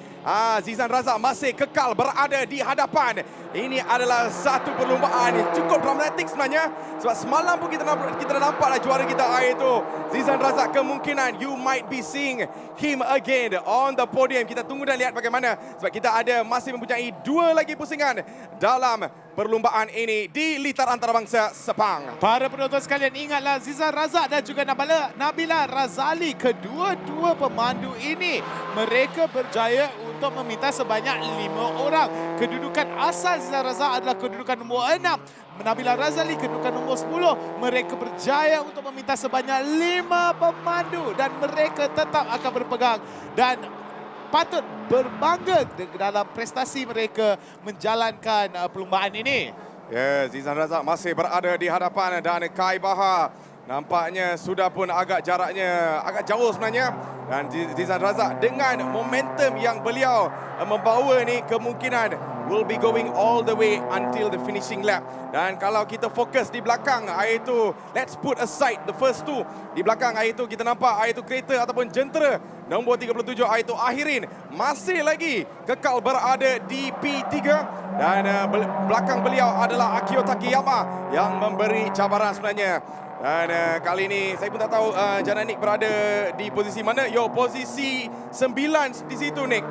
Zizan Razak masih kekal berada di hadapan. Ini adalah satu perlumbaan yang cukup dramatik sebenarnya. Sebab semalam pun kita dah nampaklah juara kita iaitu Zizan Razak. Kemungkinan you might be seeing him again on the podium. Kita tunggu dan lihat bagaimana. Sebab kita masih mempunyai 2 lagi pusingan dalam perlumbaan ini di litar antarabangsa Sepang. Para penonton sekalian, ingatlah Zizan Razak dan juga Nabila Razali, kedua-dua pemandu ini, mereka berjaya untuk meminta sebanyak 5 orang. Kedudukan asal Zizan Razak adalah kedudukan nombor 6. Nabila Razali kedudukan nombor 10. Mereka berjaya untuk meminta sebanyak 5 pemandu dan mereka tetap akan berpegang dan patut berbangga dalam prestasi mereka menjalankan perlumbaan ini. Ya, Zizan Razak masih berada di hadapan dan Kai Bahar Nampaknya sudah pun agak jaraknya agak jauh sebenarnya. Dan Zizan Razak dengan momentum yang beliau membawa ni kemungkinan will be going all the way until the finishing lap. Dan kalau kita fokus di belakang, iaitu let's put aside the first two. Di belakang iaitu kita nampak iaitu kereta ataupun jentera nombor 37 iaitu Ahirin masih lagi kekal berada di P3 dan belakang beliau adalah Akio Takiyama yang memberi cabaran sebenarnya. Dan kali ini saya pun tak tahu Jana Nick berada di posisi mana. Posisi 9 di situ Nick.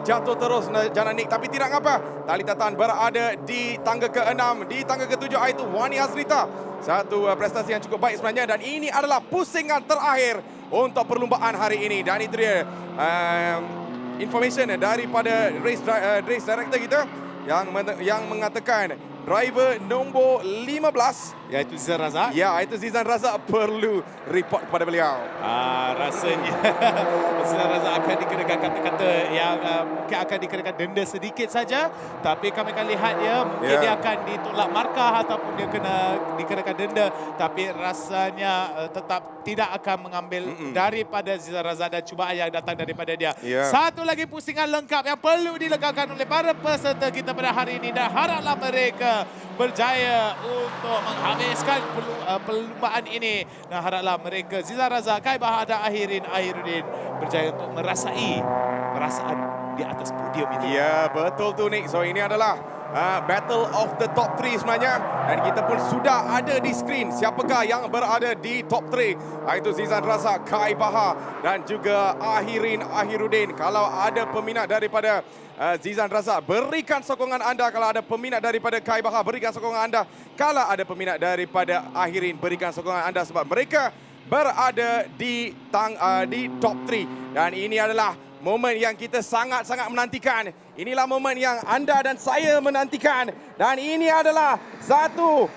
Jatuh terus Jana Nick tapi tidak apa. Talita Tan berada di tangga ke-6. Di tangga ke-7 iaitu Wani Hasrita. Satu prestasi yang cukup baik sebenarnya. Dan ini adalah pusingan terakhir untuk perlumbaan hari ini. Dan itu dia information daripada race director kita yang mengatakan driver nombor 15 iaitu Zizan Razak. ya, itu Zizan Razak perlu report kepada beliau. Rasanya Zizan Razak akan dikenakan kata-kata yang mungkin akan dikenakan denda sedikit saja, tapi kami akan lihat ya, mungkin dia akan ditolak markah ataupun dia dikenakan denda, tapi rasanya tetap tidak akan mengambil daripada Zizan Razak dan cubaan yang datang daripada dia. Satu lagi pusingan lengkap yang perlu dilegakan oleh para peserta kita pada hari ini dan haraplah mereka berjaya untuk menghabiskan perlumbaan ini dan haraplah mereka Zizan Razak, Kai Bahar dan Ahiruddin berjaya untuk merasai perasaan di atas podium itu. Ya, betul tu Nick. So ini adalah battle of the top 3 sebenarnya dan kita pun sudah ada di skrin siapakah yang berada di top 3 iaitu Zizan Razak, Kai Bahar dan juga Ahiruddin. Kalau ada peminat daripada Zizan Razak, berikan sokongan anda. Kalau ada peminat daripada Kai Bahar, berikan sokongan anda. Kalau ada peminat daripada Ahirin, berikan sokongan anda sebab mereka berada di top 3 dan ini adalah momen yang kita sangat-sangat menantikan. Inilah momen yang anda dan saya menantikan dan ini adalah satu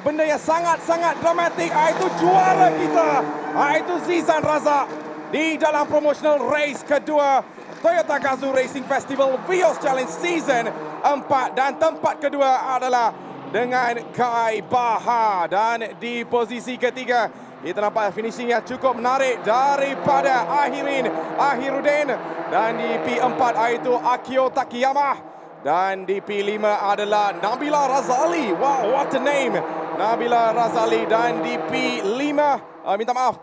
benda yang sangat-sangat dramatik, iaitu juara kita, iaitu Zizan Razak di dalam promotional race kedua Toyota Gazoo Racing Festival Vios Challenge Season 4 dan tempat kedua adalah dengan Kai Bahar. Dan di posisi ketiga kita nampak finishing yang cukup menarik daripada Ahiruddin dan di P4 iaitu Akio Takiyama dan di P5 adalah Nabila Razali. Wow, what a name, Nabila Razali. Dan di P5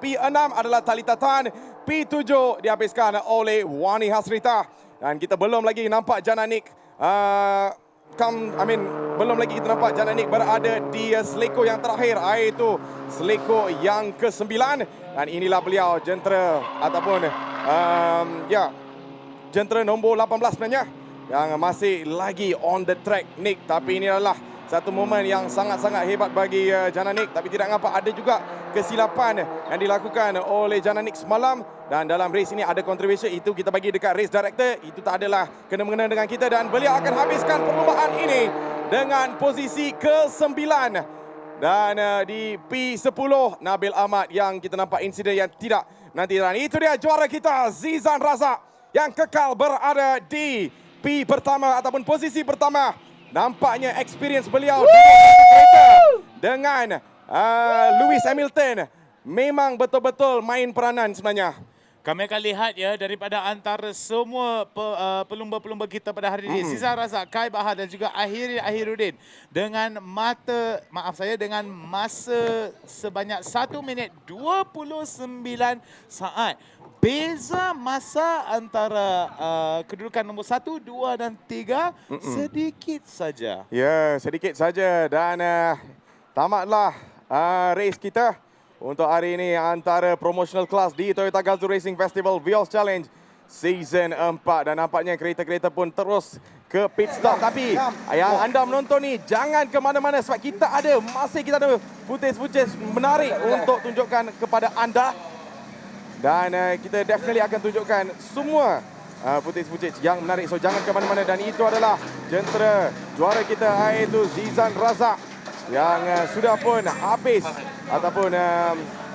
P6 adalah Talita Tan. P7 dihabiskan oleh Wani Hasrita. Dan kita belum lagi nampak Jana Nick belum lagi kita nampak Jana Nick berada di seleko yang terakhir, iaitu seleko yang ke-9. Dan inilah beliau jentera ataupun jentera nombor 18 sebenarnya yang masih lagi on the track Nick. Tapi ini adalah satu momen yang sangat-sangat hebat bagi Jana Nick. Tapi tidak nampak ada juga kesilapan yang dilakukan oleh Jana Nick semalam. Dan dalam race ini ada contribution, itu kita bagi dekat race director. Itu tak adalah kena-mengena dengan kita. Dan beliau akan habiskan perlombaan ini dengan posisi ke-9. Dan di P10 Nabil Ahmad yang kita nampak insiden yang tidak nanti. Dan itu dia juara kita Zizan Razak yang kekal berada di P pertama ataupun posisi pertama. Nampaknya experience beliau dengan Lewis Hamilton memang betul-betul main peranan sebenarnya. Kami akan lihat ya daripada antara semua pelumba-pelumba kita pada hari ini, Zizan Razak, Kai Bahar dan juga Ahiruddin dengan dengan masa sebanyak 1 minit 29 saat. Beza masa antara kedudukan nombor 1, 2 dan 3 sedikit saja. Ya, sedikit saja dan tamatlah race kita untuk hari ini antara promotional class di Toyota Gazoo Racing Festival Vios Challenge Season 4. Dan nampaknya kereta-kereta pun terus ke pit stop. Tapi yang anda menonton ni jangan ke mana-mana sebab kita ada footage menarik untuk tunjukkan kepada anda. Dan kita definitely akan tunjukkan semua footage yang menarik. So jangan ke mana-mana. Dan itu adalah jentera juara kita iaitu Zizan Razak yang sudah pun habis ataupun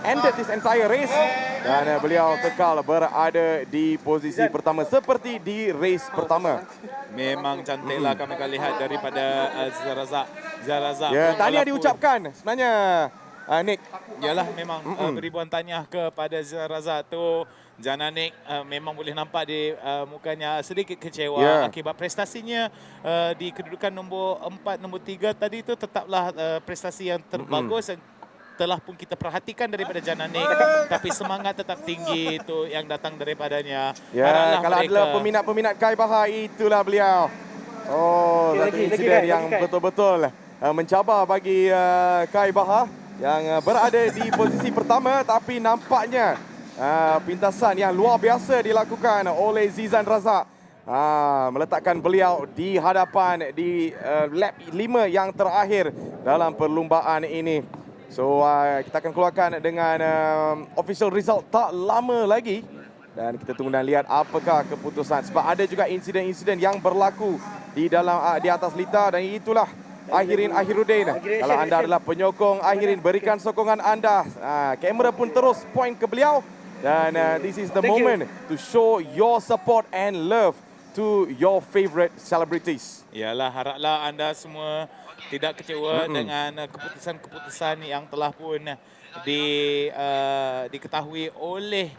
ended this entire race dan beliau kekal berada di posisi pertama seperti di race pertama. Memang cantiklah kami akan lihat daripada Zizan Razak. Ya, tahniah diucapkan sebenarnya Nick. Yalah, memang beribuan tahniah kepada Zizan Razak tu. Jananik memang boleh nampak di mukanya sedikit kecewa akibat prestasinya di kedudukan nombor 4, nombor 3 tadi tu tetaplah prestasi yang terbagus dan telah pun kita perhatikan daripada Jananik, tapi semangat tetap tinggi itu yang datang daripadanya. Ya, kalau adalah peminat-peminat Kai Bahar, itulah beliau. Oh, satu insiden yang betul-betul mencabar bagi Kai Bahar yang berada di posisi pertama, tapi nampaknya pintasan yang luar biasa dilakukan oleh Zizan Razak. Meletakkan beliau di hadapan di lap 5 yang terakhir dalam perlumbaan ini. So kita akan keluarkan dengan official result tak lama lagi. Dan kita tunggu dan lihat apakah keputusan. Sebab ada juga insiden-insiden yang berlaku di dalam di atas litar. Dan itulah Ahirin Ahiruddin. Kalau anda adalah penyokong Ahirin, berikan sokongan anda. Kamera pun terus point ke beliau. Dan this is the moment to show your support and love to your favorite celebrities. Yalah, haraplah anda semua tidak kecewa dengan keputusan-keputusan yang telah pun diketahui oleh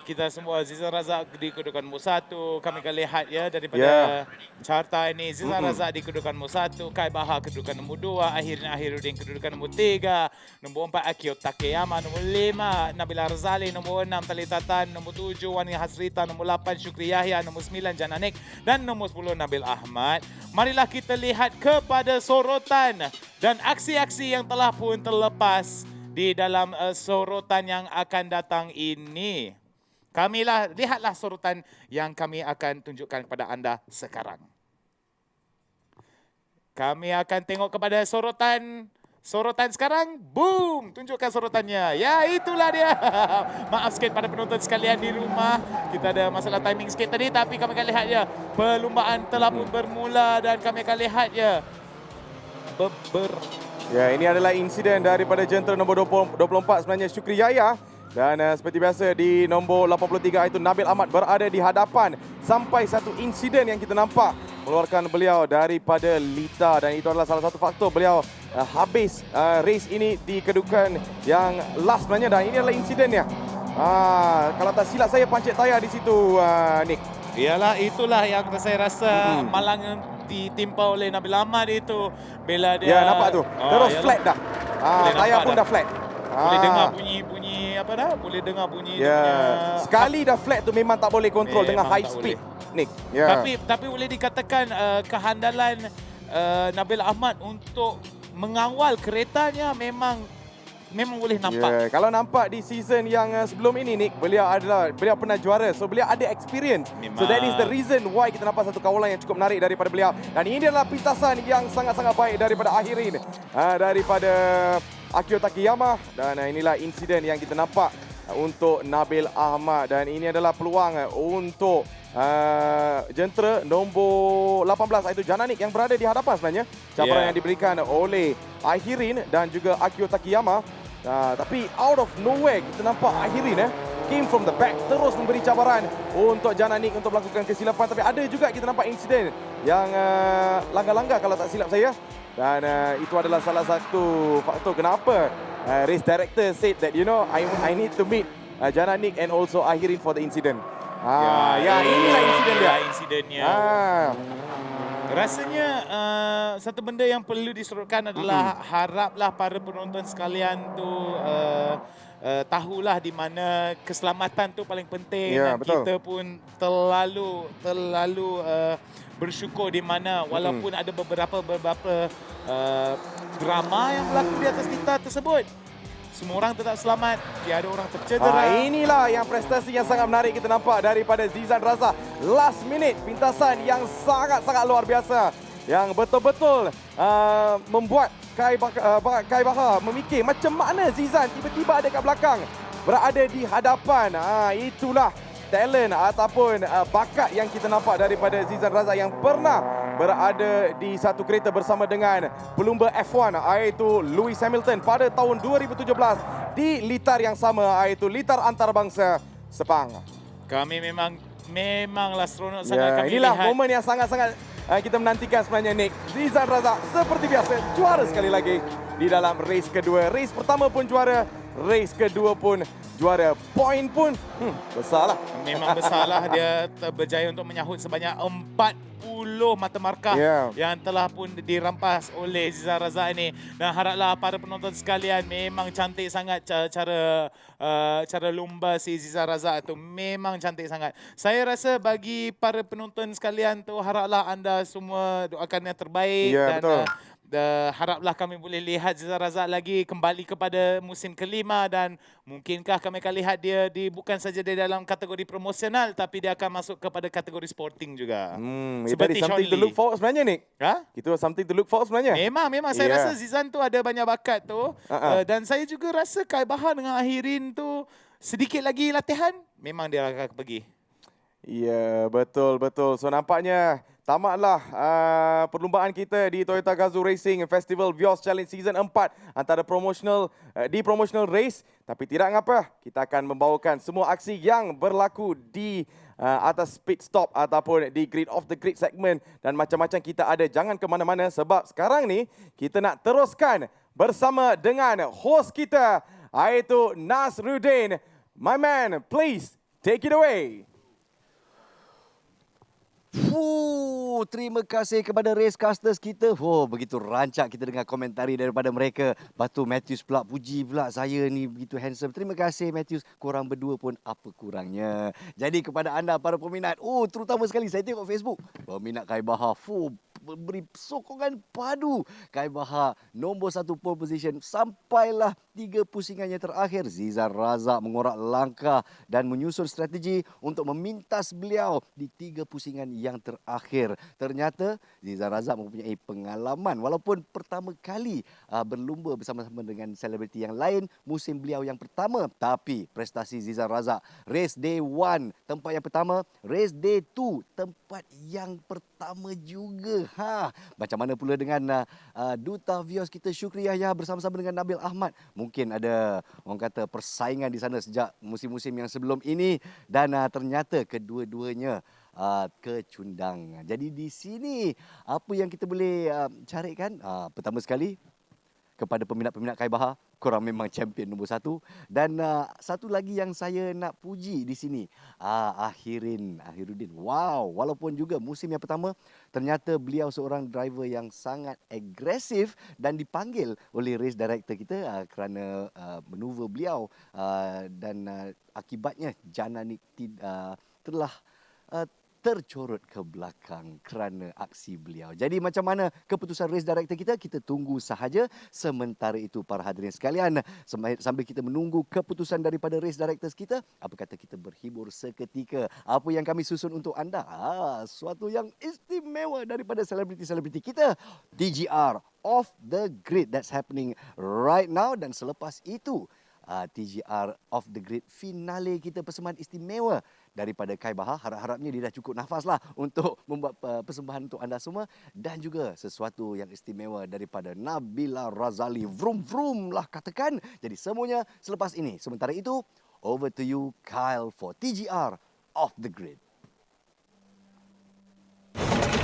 kita semua. Zizan Razak di kedudukan nombor 1. Kami akan lihat ya daripada carta ini. Zizan Razak di kedudukan nombor 1. Kai Bahar kedudukan nombor 2. Ahiruddin kedudukan nombor 3. Nombor 4 Akio Takeyama. Nombor 5 Nabila Razali. Nombor 6 Talita Tan. Nombor 7 Wani Hasrita. Nombor 8 Syukri Yahya. Nombor 9 Jananik. Dan nombor 10 Nabil Ahmad. Marilah kita lihat kepada sorotan dan aksi-aksi yang telah pun terlepas di dalam sorotan yang akan datang ini. Lihatlah sorotan yang kami akan tunjukkan kepada anda sekarang. Kami akan tengok kepada sorotan sekarang. Boom! Tunjukkan sorotannya. Ya, itulah dia. Maaf sikit pada penonton sekalian di rumah. Kita ada masalah timing sikit tadi, tapi kami akan lihat ya. Perlumbaan telah pun bermula dan kami akan lihat ya. Ya, ini adalah insiden daripada jentera nombor 24 sebenarnya Syukri Yahya. Dan seperti biasa di nombor 83 itu Nabil Ahmad berada di hadapan sampai satu insiden yang kita nampak mengeluarkan beliau daripada litar. Dan itu adalah salah satu faktor beliau habis race ini di kedudukan yang last sebenarnya. Dan ini adalah insidennya. Kalau tak silap saya pancit tayar di situ, Nick. Iyalah, itulah yang saya rasa malang yang ditimpa oleh Nabil Ahmad itu. Bila dia... Ya, nampak tu. Terus flat dah. Tayar pun dah flat. Boleh dengar bunyi apa dah? Boleh dengar bunyi. Sekali dah flat tu memang tak boleh kontrol dengan high speed, Nick. Tapi boleh dikatakan kehandalan Nabil Ahmad untuk mengawal keretanya memang boleh nampak. Kalau nampak di season yang sebelum ini, Nick, beliau pernah juara. So beliau ada experience. Memang. So that is the reason why kita nampak satu kawalan yang cukup menarik daripada beliau. Dan ini adalah pintasan yang sangat-sangat baik daripada Ahirin, daripada Akio Takeyama. Dan inilah insiden yang kita nampak untuk Nabil Ahmad. Dan ini adalah peluang untuk jentera nombor 18 iaitu Jananik yang berada di hadapan sebenarnya. Cabaran yang diberikan oleh Ahirin dan juga Akio Takeyama. Tapi out of nowhere kita nampak Ahirin came from the back, terus memberi cabaran untuk Jananik untuk melakukan kesilapan. Tapi ada juga kita nampak insiden yang langgar-langgar kalau tak silap saya. Dan itu adalah salah satu faktor kenapa race director said that I need to meet Jananik and also Ahirin for the incident. Inilah insiden dia. Insidennya. Rasanya satu benda yang perlu disorotkan adalah haraplah para penonton sekalian tu tahulah di mana keselamatan tu paling penting. Dan betul. kita pun terlalu bersyukur di mana walaupun ada beberapa drama yang berlaku di atas litar tersebut, semua orang tetap selamat, tiada orang tercedera. Inilah yang prestasi yang sangat menarik kita nampak daripada Zizan Razak. Last minute pintasan yang sangat-sangat luar biasa. Yang betul-betul membuat Kai Bahar memikir macam mana Zizan tiba-tiba ada kat belakang, berada di hadapan. Itulah talent ataupun bakat yang kita nampak daripada Zizan Razak yang pernah berada di satu kereta bersama dengan pelumba F1 iaitu Lewis Hamilton pada tahun 2017 di litar yang sama iaitu litar antarabangsa Sepang. Kami memanglah seronok sangat kami inilah lihat. momen yang sangat-sangat kita menantikan sebenarnya, Nick. Zizan Razak seperti biasa juara sekali lagi di dalam race kedua. Race pertama pun juara, race kedua pun juara. Poin pun besarlah. Memang besarlah dia berjaya untuk menyahut sebanyak 40 mata markah yang telah pun dirampas oleh Zizan Razak ini. Dan haraplah para penonton sekalian, memang cantik sangat cara lumba si Zizan Razak tu. Memang cantik sangat. Saya rasa bagi para penonton sekalian tu, haraplah anda semua doakan yang terbaik. Ya, betul. Haraplah kami boleh lihat Zizan Razak lagi kembali kepada musim kelima, dan mungkinkah kami akan lihat dia bukan saja di dalam kategori promosional, tapi dia akan masuk kepada kategori sporting juga. Seperti something to look forward sebenarnya, Nick. Itu something to look forward sebenarnya. Memang saya rasa Zizan tu ada banyak bakat tu. Dan saya juga rasa Kai Bahar dengan Ahirin tu sedikit lagi latihan, memang dia akan pergi. Ya, betul. So nampaknya tamatlah perlumbaan kita di Toyota Gazoo Racing Festival Vios Challenge Season 4 antara promotional race. Tapi tidak mengapa, kita akan membawakan semua aksi yang berlaku di atas pit stop ataupun di grid of the grid segment, dan macam-macam kita ada. Jangan ke mana-mana sebab sekarang ni kita nak teruskan bersama dengan host kita, iaitu Nasruddin. My man, please take it away. Terima kasih kepada racecasters kita. Begitu rancak kita dengar komentari daripada mereka. Lepas tu Matthews pula puji pula saya ni begitu handsome. Terima kasih Matthews. Korang berdua pun apa kurangnya. Jadi kepada anda para peminat, terutama sekali saya tengok Facebook, peminat Kai Bahar beri sokongan padu. Kai Bahar nombor 1 pole position sampailah 3 pusingannya terakhir. Zizan Razak mengorak langkah dan menyusun strategi untuk memintas beliau di 3 pusingan yang terakhir. Ternyata Zizan Razak mempunyai pengalaman walaupun pertama kali berlumba bersama-sama dengan selebriti yang lain musim beliau yang pertama. Tapi prestasi Zizan Razak, race day 1 tempat yang pertama, race day 2 tempat yang pertama juga. Macam mana pula dengan Duta Vios kita Syukri Yahya bersama-sama dengan Nabil Ahmad. Mungkin ada orang kata persaingan di sana sejak musim-musim yang sebelum ini, dan ternyata kedua-duanya kecundang. Jadi di sini apa yang kita boleh carikan? Pertama sekali, kepada peminat-peminat Kai Bahar, korang memang champion nombor 1. Dan satu lagi yang saya nak puji di sini, Ahiruddin. Wow, walaupun juga musim yang pertama, ternyata beliau seorang driver yang sangat agresif dan dipanggil oleh race director kita kerana manuver beliau, dan akibatnya Jananik telah tercorot ke belakang kerana aksi beliau. Jadi macam mana keputusan race director kita tunggu sahaja. Sementara itu para hadirin sekalian, sambil kita menunggu keputusan daripada race directors kita, apa kata kita berhibur seketika. Apa yang kami susun untuk anda? Sesuatu yang istimewa daripada selebriti-selebriti kita. TGR Off the Grid that's happening right now, dan selepas itu TGR Off the Grid finale kita, persembahan istimewa daripada Kai Bahar. Harap-harapnya dia dah cukup nafaslah untuk membuat persembahan untuk anda semua, dan juga sesuatu yang istimewa daripada Nabila Razali. Vroom vroom lah katakan. Jadi semuanya selepas ini. Sementara itu, over to you Kyle for TGR Off the Grid.